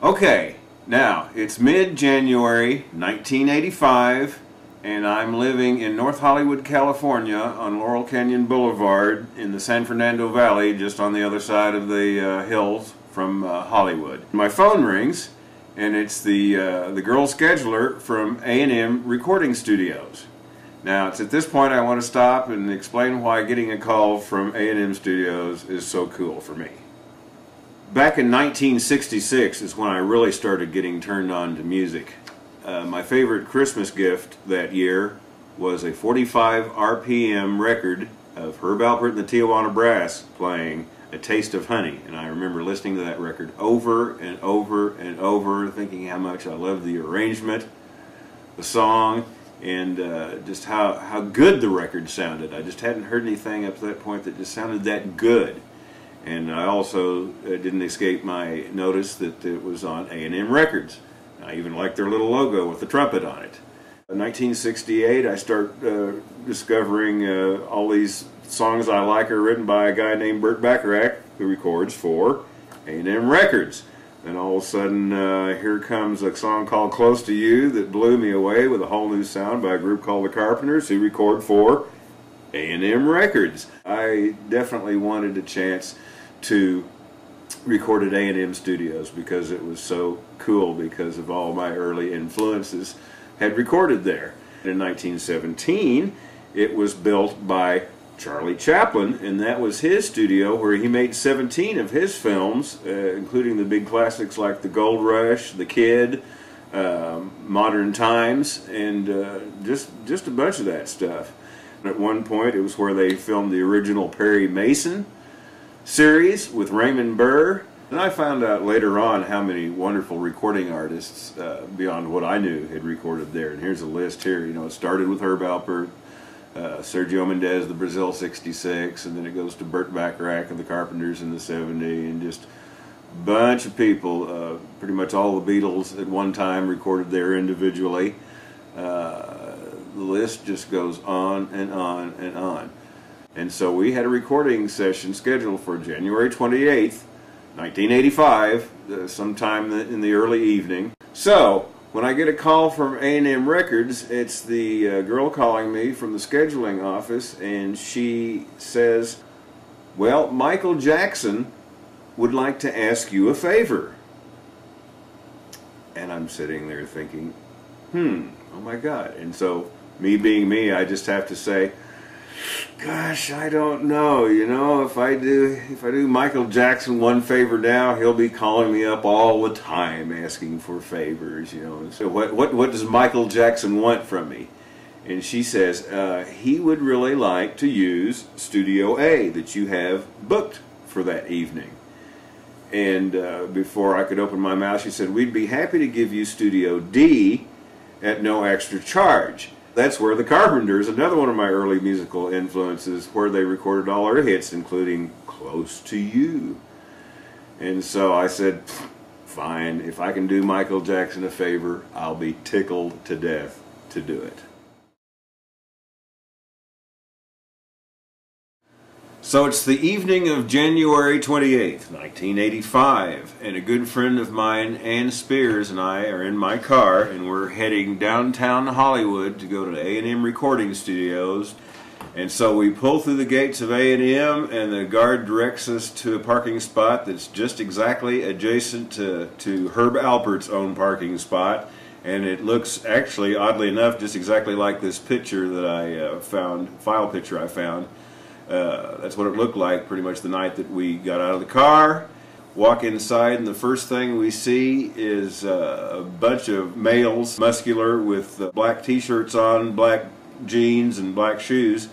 Okay, now it's mid-January 1985 and I'm living in North Hollywood, California on Laurel Canyon Boulevard in the San Fernando Valley, just on the other side of the hills from Hollywood. My phone rings and it's the girl scheduler from A&M Recording Studios. Now it's at this point I want to stop and explain why getting a call from A&M Studios is so cool for me. Back in 1966 is when I really started getting turned on to music. My favorite Christmas gift that year was a 45 RPM record of Herb Alpert and the Tijuana Brass playing A Taste of Honey. And I remember listening to that record over and over and over, thinking how much I loved the arrangement, the song, and just how good the record sounded. I just hadn't heard anything up to that point that just sounded that good. And I also didn't escape my notice that it was on A&M Records. I even liked their little logo with the trumpet on it. In 1968 I start discovering all these songs I like are written by a guy named Burt Bacharach, who records for A&M Records. And all of a sudden here comes a song called Close to You that blew me away with a whole new sound by a group called the Carpenters, who record for A&M Records. I definitely wanted a chance to record at A&M Studios because it was so cool, because of all my early influences had recorded there. In 1917 it was built by Charlie Chaplin, and that was his studio where he made 17 of his films, including the big classics like The Gold Rush, The Kid, Modern Times, and just a bunch of that stuff. At one point it was where they filmed the original Perry Mason series with Raymond Burr. And I found out later on how many wonderful recording artists beyond what I knew had recorded there. And here's a list here. You know, it started with Herb Alpert, Sergio Mendes, the Brazil 66, and then it goes to Burt Bacharach and the Carpenters in the 70s, and just a bunch of people, pretty much all the Beatles at one time recorded there individually. The list just goes on and on and on. And so we had a recording session scheduled for January 28th, 1985, sometime in the early evening. So when I get a call from A&M Records, it's the girl calling me from the scheduling office, and she says, "Well, Michael Jackson would like to ask you a favor." And I'm sitting there thinking, oh my God. And so, me being me, I just have to say, gosh, I don't know. You know, if I do Michael Jackson one favor now, he'll be calling me up all the time asking for favors. You know, and so what does Michael Jackson want from me? And she says he would really like to use Studio A that you have booked for that evening. And before I could open my mouth, she said, "We'd be happy to give you Studio D at no extra charge." That's where the Carpenters, another one of my early musical influences, where they recorded all their hits, including Close to You. And so I said, fine, if I can do Michael Jackson a favor, I'll be tickled to death to do it. So it's the evening of January 28th, 1985, and a good friend of mine, Ann Spears, and I are in my car, and we're heading downtown Hollywood to go to A&M Recording Studios. And so we pull through the gates of A&M, and the guard directs us to a parking spot that's just exactly adjacent to Herb Alpert's own parking spot. And it looks actually, oddly enough, just exactly like this picture that I found, file picture I found. That's what it looked like pretty much the night that we got out of the car. Walk inside, and the first thing we see is a bunch of males, muscular, with black t-shirts on, black jeans, and black shoes,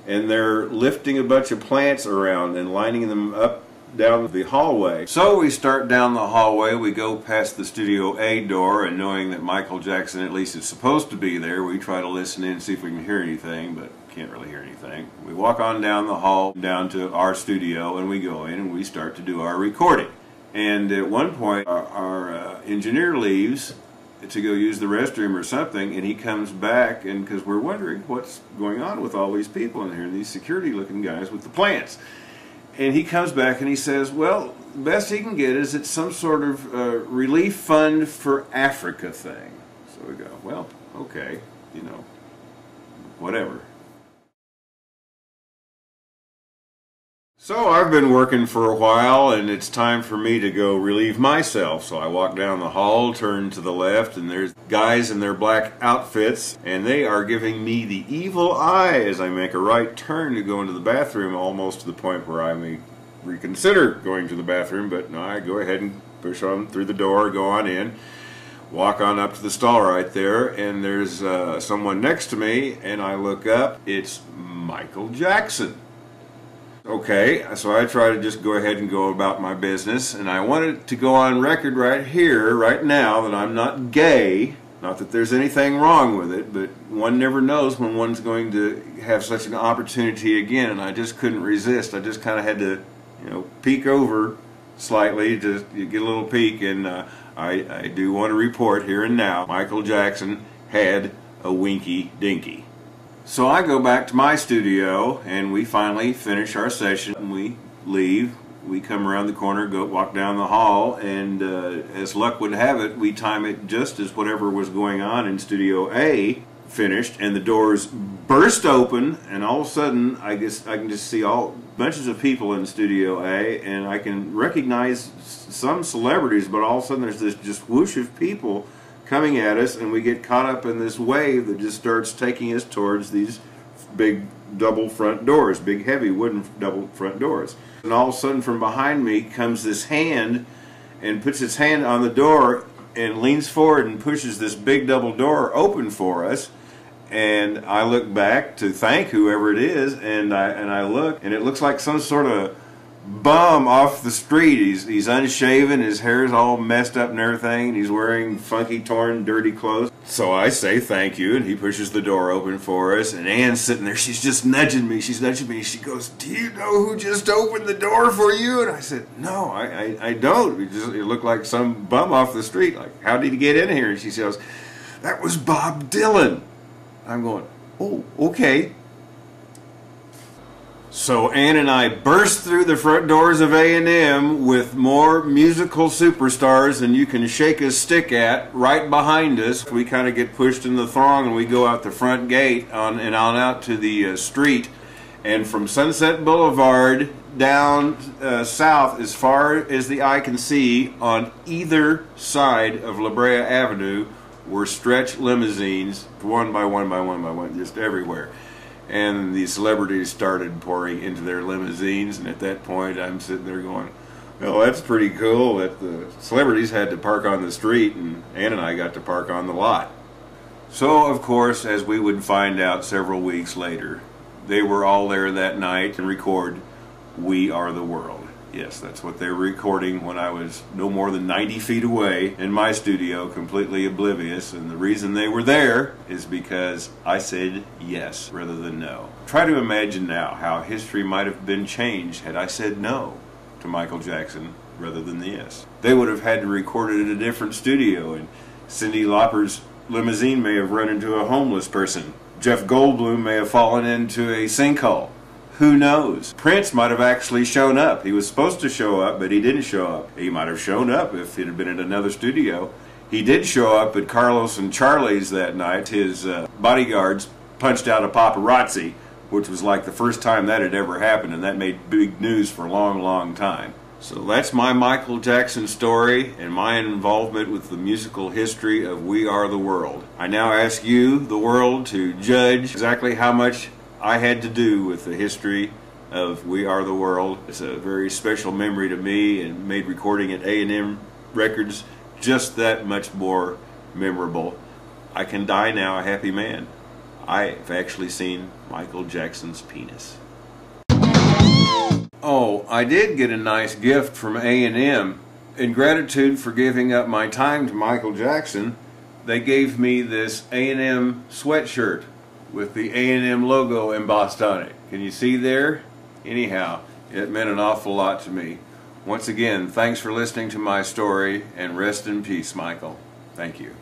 and they're lifting a bunch of plants around and lining them up down the hallway. So we start down the hallway, we go past the Studio A door, and knowing that Michael Jackson at least is supposed to be there, we try to listen in and see if we can hear anything, but can't really hear anything. We walk on down the hall, down to our studio, and we go in and we start to do our recording. And at one point, our engineer leaves to go use the restroom or something, and he comes back, and because we're wondering what's going on with all these people in here, these security looking guys with the plants. And he comes back and he says, well, the best he can get is it's some sort of relief fund for Africa thing. So we go, well, okay, you know, whatever. So I've been working for a while, and it's time for me to go relieve myself. So I walk down the hall, turn to the left, and there's guys in their black outfits, and they are giving me the evil eye as I make a right turn to go into the bathroom, almost to the point where I may reconsider going to the bathroom, but no, I go ahead and push on through the door, go on in, walk on up to the stall right there, and there's someone next to me, and I look up, it's Michael Jackson. Okay, so I try to just go ahead and go about my business, and I wanted to go on record right here, right now, that I'm not gay. Not that there's anything wrong with it, but one never knows when one's going to have such an opportunity again, and I just couldn't resist. I just kind of had to, you know, peek over slightly to get a little peek, and I do want to report here and now, Michael Jackson had a winky dinky. So I go back to my studio, and we finally finish our session, and we leave. We come around the corner, go walk down the hall, and as luck would have it, we time it just as whatever was going on in Studio A finished, and the doors burst open, and all of a sudden I can just see all bunches of people in Studio A, and I can recognize some celebrities, but all of a sudden there's this just whoosh of people coming at us, and we get caught up in this wave that just starts taking us towards these big double front doors, big heavy wooden double front doors. And all of a sudden from behind me comes this hand and puts its hand on the door and leans forward and pushes this big double door open for us. And I look back to thank whoever it is, and I look, and it looks like some sort of bum off the street. He's unshaven, his hair's all messed up and everything, and he's wearing funky, torn, dirty clothes. So I say thank you, and he pushes the door open for us, and Ann's sitting there, she's just nudging me, she goes, do you know who just opened the door for you? And I said, no, I don't. It looked like some bum off the street. Like, how did he get in here? And she says, that was Bob Dylan. I'm going, oh, okay. So Ann and I burst through the front doors of A&M with more musical superstars than you can shake a stick at right behind us. We kind of get pushed in the throng, and we go out the front gate and on out to the street. And from Sunset Boulevard down south as far as the eye can see on either side of La Brea Avenue were stretched limousines, one by one by one by one, just everywhere. And the celebrities started pouring into their limousines, and at that point I'm sitting there going, well, that's pretty cool that the celebrities had to park on the street and Ann and I got to park on the lot. So, of course, as we would find out several weeks later, they were all there that night and record We Are the World. Yes, that's what they were recording when I was no more than 90 feet away in my studio, completely oblivious, and the reason they were there is because I said yes rather than no. Try to imagine now how history might have been changed had I said no to Michael Jackson rather than yes. They would have had to record it in a different studio, and Cyndi Lauper's limousine may have run into a homeless person. Jeff Goldblum may have fallen into a sinkhole. Who knows? Prince might have actually shown up. He was supposed to show up, but he didn't show up. He might have shown up if it had been in another studio. He did show up at Carlos and Charlie's that night. His bodyguards punched out a paparazzi, which was like the first time that had ever happened, and that made big news for a long, long time. So that's my Michael Jackson story and my involvement with the musical history of We Are the World. I now ask you, the world, to judge exactly how much I had to do with the history of We Are the World. It's a very special memory to me and made recording at A&M Records just that much more memorable. I can die now a happy man. I've actually seen Michael Jackson's penis. Oh, I did get a nice gift from A&M. In gratitude for giving up my time to Michael Jackson, they gave me this A&M sweatshirt with the A&M logo embossed on it. Can you see there? Anyhow, it meant an awful lot to me. Once again, thanks for listening to my story, and rest in peace, Michael. Thank you.